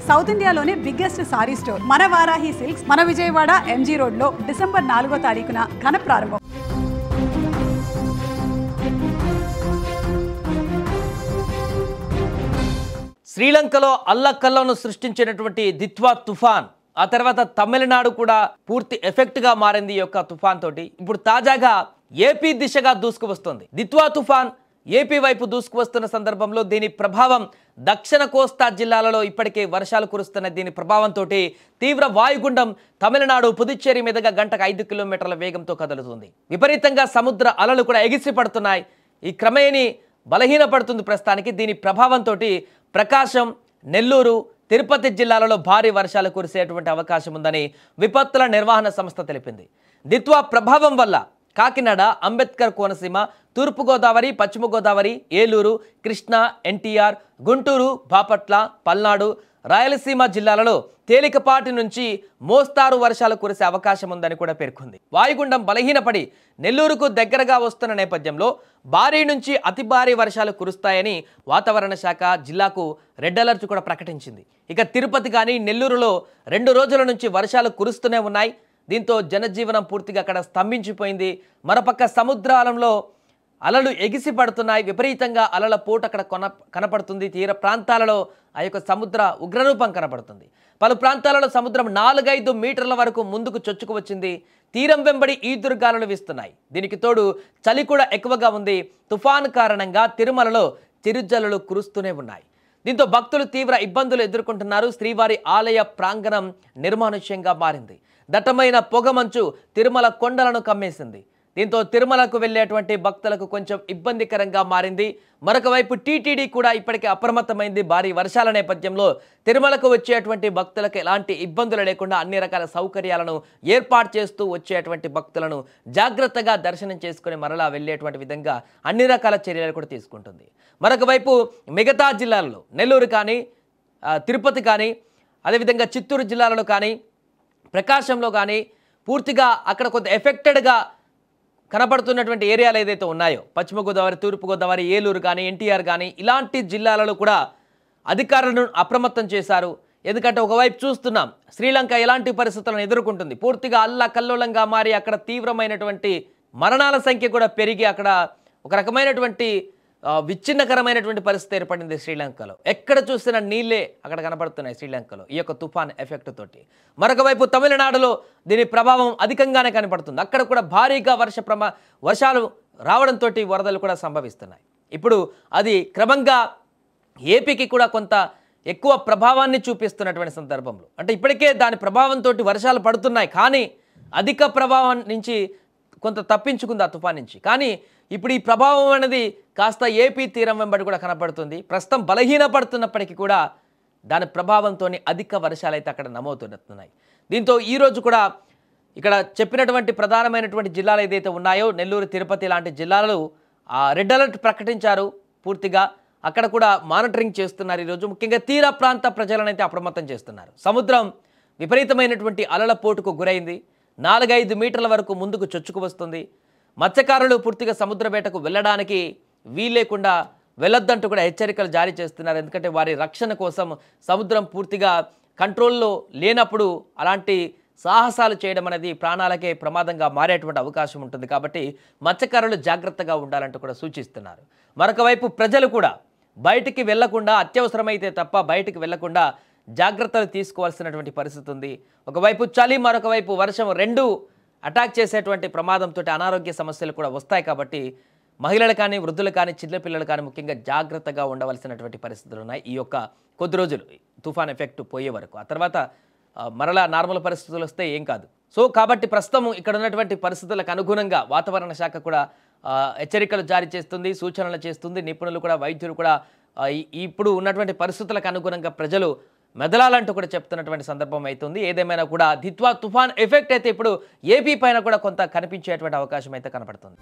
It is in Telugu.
సౌత్ ఇండియాలోనే బిగ్గెస్ట్ సారీ స్టోర్ మన వారాహి సిల్క్స్ మన విజయవాడ ఎంజీ రోడ్ లో డిసెంబర్ 4వ తారీఖున ఘన ప్రారంభం. శ్రీలంకలో అల్లకల్లను సృష్టించినటువంటి దిత్వా తుఫాన్ ఆ తర్వాత తమిళనాడు కూడా పూర్తి ఎఫెక్ట్గా మారింది ఈ యొక్క తుఫాన్ తోటి. ఇప్పుడు తాజాగా ఏపీ దిశగా దూసుకువస్తుంది. దిత్వా తుఫాన్ ఏపీ వైపు దూసుకువస్తున్న సందర్భంలో దీని ప్రభావం దక్షిణ కోస్తా జిల్లాలలో ఇప్పటికే వర్షాలు కురుస్తున్న దీని ప్రభావంతో తీవ్ర వాయుగుండం తమిళనాడు పుదుచ్చేరి మీదుగా గంటకు 5 కిలోమీటర్ల వేగంతో కదులుతుంది. విపరీతంగా సముద్ర అలలు కూడా ఎగిసి పడుతున్నాయి. ఈ క్రమేణి బలహీనపడుతుంది ప్రస్తుతానికి. దీని ప్రభావంతో ప్రకాశం, నెల్లూరు, తిరుపతి జిల్లాలలో భారీ వర్షాలు కురిసేటువంటి అవకాశం ఉందని విపత్తుల నిర్వహణ సంస్థ తెలిపింది. దిత్వా ప్రభావం వల్ల కాకినాడ, అంబేద్కర్ కోనసీమ, తూర్పుగోదావరి, పశ్చిమ గోదావరి, ఏలూరు, కృష్ణా, ఎన్టీఆర్, గుంటూరు, బాపట్ల, పల్నాడు, రాయలసీమ జిల్లాలలో తేలికపాటి నుంచి మోస్తారు వర్షాలు కురిసే అవకాశం ఉందని కూడా పేర్కొంది. వాయుగుండం బలహీనపడి నెల్లూరుకు దగ్గరగా వస్తున్న నేపథ్యంలో భారీ నుంచి అతి భారీ వర్షాలు కురుస్తాయని వాతావరణ శాఖ జిల్లాకు రెడ్ అలర్ట్ కూడా ప్రకటించింది. ఇక తిరుపతి కానీ నెల్లూరులో 2 రోజుల నుంచి వర్షాలు కురుస్తూనే ఉన్నాయి. దీంతో జనజీవనం పూర్తిగా అక్కడ స్తంభించిపోయింది. మరోపక్క సముద్రాలంలో అలలు ఎగిసి పడుతున్నాయి. విపరీతంగా అలల పోటు అక్కడ కనపడుతుంది. తీర ప్రాంతాలలో ఆ యొక్క సముద్ర ఉగ్రరూపం కనపడుతుంది. పలు ప్రాంతాలలో సముద్రం 4-5 మీటర్ల వరకు ముందుకు చొచ్చుకు వచ్చింది. తీరం వెంబడి ఈదురుగాలులు వీస్తున్నాయి. దీనికి తోడు చలి కూడా ఎక్కువగా ఉంది. తుఫాను కారణంగా తిరుమలలో చిరుజల్లులు కురుస్తూనే ఉన్నాయి. దీంతో భక్తులు తీవ్ర ఇబ్బందులు ఎదుర్కొంటున్నారు. శ్రీవారి ఆలయ ప్రాంగణం నిర్మానుష్యంగా మారింది. దట్టమైన పొగమంచు తిరుమల కొండలను కమ్మేసింది. దీంతో తిరుమలకు వెళ్ళేటువంటి భక్తులకు కొంచెం ఇబ్బందికరంగా మారింది. మరొక వైపు టీటీడీ కూడా ఇప్పటికే అప్రమత్తమైంది. భారీ వర్షాల నేపథ్యంలో తిరుమలకు వచ్చేటువంటి భక్తులకు ఎలాంటి ఇబ్బందులు లేకుండా అన్ని రకాల సౌకర్యాలను ఏర్పాటు చేస్తూ వచ్చేటువంటి భక్తులను జాగ్రత్తగా దర్శనం చేసుకుని మరలా వెళ్ళేటువంటి విధంగా అన్ని రకాల చర్యలు కూడా తీసుకుంటుంది. మరొక వైపు మిగతా జిల్లాలలో నెల్లూరు కానీ, తిరుపతి కానీ, అదేవిధంగా చిత్తూరు జిల్లాలలో కానీ, ప్రకాశంలో కానీ పూర్తిగా అక్కడ కొంత ఎఫెక్టెడ్గా కనపడుతున్నటువంటి ఏరియాలు ఏదైతే ఉన్నాయో పశ్చిమ గోదావరి, తూర్పు గోదావరి, ఏలూరు కానీ, ఎన్టీఆర్ కానీ ఇలాంటి జిల్లాలలో కూడా అధికారులను అప్రమత్తం చేశారు. ఎందుకంటే ఒకవైపు చూస్తున్నాం శ్రీలంక ఎలాంటి పరిస్థితులను ఎదుర్కొంటుంది. పూర్తిగా అల్లకల్లోలంగా మారి అక్కడ తీవ్రమైనటువంటి మరణాల సంఖ్య కూడా పెరిగి అక్కడ ఒక రకమైనటువంటి విచ్ఛిన్నకరమైనటువంటి పరిస్థితి ఏర్పడింది శ్రీలంకలో. ఎక్కడ చూసినా నీళ్ళే అక్కడ కనపడుతున్నాయి శ్రీలంకలో ఈ యొక్క తుఫాన్ ఎఫెక్ట్ తోటి. మరొక వైపు తమిళనాడులో దీని ప్రభావం అధికంగానే కనపడుతుంది. అక్కడ కూడా భారీగా వర్షాలు రావడంతో వరదలు కూడా సంభవిస్తున్నాయి. ఇప్పుడు అది క్రమంగా ఏపీకి కూడా కొంత ఎక్కువ ప్రభావాన్ని చూపిస్తున్నటువంటి సందర్భంలో అంటే ఇప్పటికే దాని ప్రభావంతో వర్షాలు పడుతున్నాయి. కానీ అధిక ప్రభావం నుంచి కొంత తప్పించుకుంది ఆ తుఫాన్ నుంచి. కానీ ఇప్పుడు ఈ ప్రభావం అనేది కాస్త ఏపీ తీరం వెంబడి కూడా కనపడుతుంది. ప్రస్తుతం బలహీనపడుతున్నప్పటికీ కూడా దాని ప్రభావంతో అధిక వర్షాలు అయితే అక్కడ నమోదవుతున్నాయి. దీంతో ఈరోజు కూడా ఇక్కడ చెప్పినటువంటి ప్రధానమైనటువంటి జిల్లాలు ఏదైతే ఉన్నాయో నెల్లూరు, తిరుపతి లాంటి జిల్లాలు రెడ్ అలర్ట్ ప్రకటించారు. పూర్తిగా అక్కడ కూడా మానిటరింగ్ చేస్తున్నారు. ఈరోజు ముఖ్యంగా తీర ప్రాంత ప్రజలను అయితే అప్రమత్తం చేస్తున్నారు. సముద్రం విపరీతమైనటువంటి అలల పోటుకు గురైంది. 4-5 మీటర్ల వరకు ముందుకు చొచ్చుకు వస్తుంది. మత్స్యకారులు పూర్తిగా సముద్ర వేటకు వెళ్ళడానికి వీల్లేకుండా వెళ్ళొద్దంటూ కూడా హెచ్చరికలు జారీ చేస్తున్నారు. ఎందుకంటే వారి రక్షణ కోసం సముద్రం పూర్తిగా కంట్రోల్లో లేనప్పుడు అలాంటి సాహసాలు చేయడం అనేది ప్రాణాలకే ప్రమాదంగా మారేటువంటి అవకాశం ఉంటుంది. కాబట్టి మత్స్యకారులు జాగ్రత్తగా ఉండాలంటూ కూడా సూచిస్తున్నారు. మరొక వైపు ప్రజలు కూడా బయటికి వెళ్లకుండా, అత్యవసరమైతే తప్ప బయటికి వెళ్లకుండా జాగ్రత్తలు తీసుకోవాల్సినటువంటి పరిస్థితి ఉంది. ఒకవైపు చలి, మరొక వైపు వర్షం రెండు అటాక్ చేసేటువంటి ప్రమాదంతో అనారోగ్య సమస్యలు కూడా వస్తాయి. కాబట్టి మహిళలు కానీ, వృద్ధులు కానీ, చిన్నపిల్లలు కానీ ముఖ్యంగా జాగ్రత్తగా ఉండవలసినటువంటి పరిస్థితులు ఉన్నాయి ఈ యొక్క కొద్ది రోజులు తుఫాన్ ఎఫెక్ట్ పోయే వరకు. ఆ తర్వాత మరలా నార్మల్ పరిస్థితులు వస్తే ఏం కాదు. సో కాబట్టి ప్రస్తుతం ఇక్కడ ఉన్నటువంటి పరిస్థితులకు అనుగుణంగా వాతావరణ శాఖ కూడా హెచ్చరికలు జారీ చేస్తుంది, సూచనలు చేస్తుంది. నిపుణులు కూడా, వైద్యులు కూడా ఇప్పుడు ఉన్నటువంటి పరిస్థితులకు అనుగుణంగా ప్రజలు మెదలాలంటూ కూడా చెప్తున్నటువంటి సందర్భం అవుతుంది. ఏదేమైనా కూడా దిత్వా తుఫాన్ ఎఫెక్ట్ అయితే ఇప్పుడు ఏపీ పైన కూడా కొంత కనిపించేటువంటి అవకాశం అయితే కనపడుతుంది.